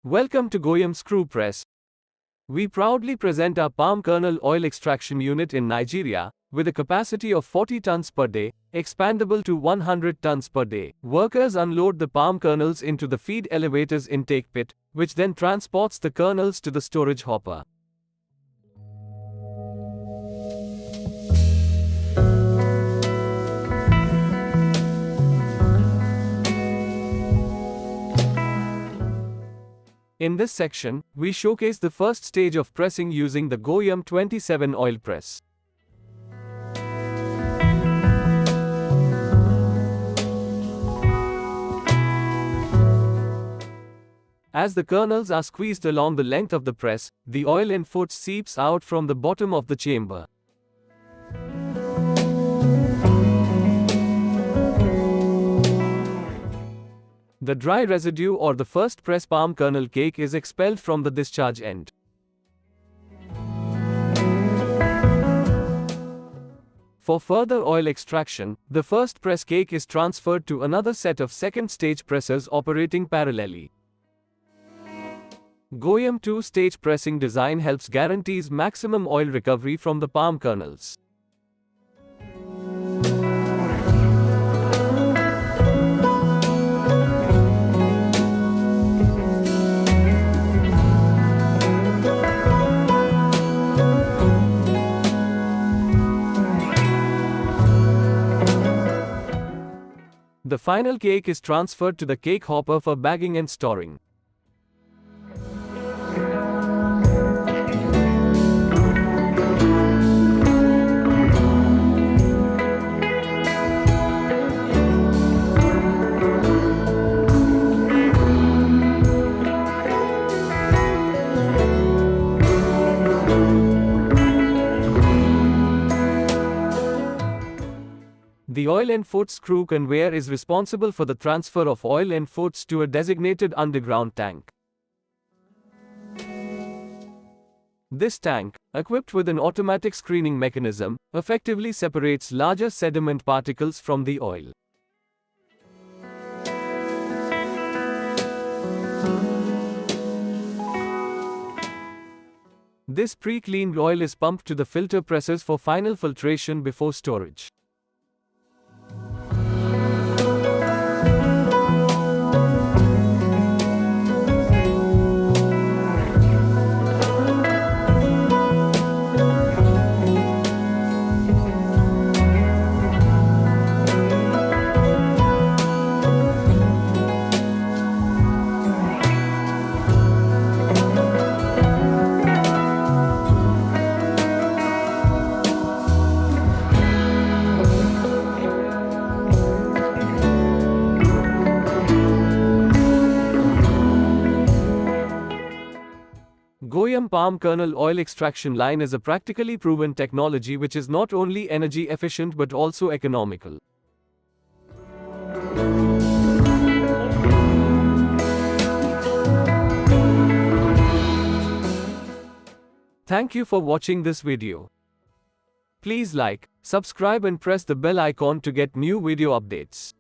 Welcome to GOYUM Screw Press. We proudly present our palm kernel oil extraction unit in Nigeria, with a capacity of 40 tons per day, expandable to 100 tons per day. Workers unload the palm kernels into the feed elevator's intake pit, which then transports the kernels to the storage hopper. In this section, we showcase the first stage of pressing using the GOYUM 27 oil press. As the kernels are squeezed along the length of the press, the oil input seeps out from the bottom of the chamber. The dry residue or the first press palm kernel cake is expelled from the discharge end. For further oil extraction, the first press cake is transferred to another set of second stage presses operating parallelly. GOYUM 2-stage pressing design helps guarantees maximum oil recovery from the palm kernels. The final cake is transferred to the cake hopper for bagging and storing. The oil input screw conveyor is responsible for the transfer of oil inputs to a designated underground tank. This tank, equipped with an automatic screening mechanism, effectively separates larger sediment particles from the oil. This pre-cleaned oil is pumped to the filter presses for final filtration before storage. GOYUM palm kernel oil extraction line is a practically proven technology which is not only energy efficient but also economical. Thank you for watching this video. Please like, subscribe and press the bell icon to get new video updates.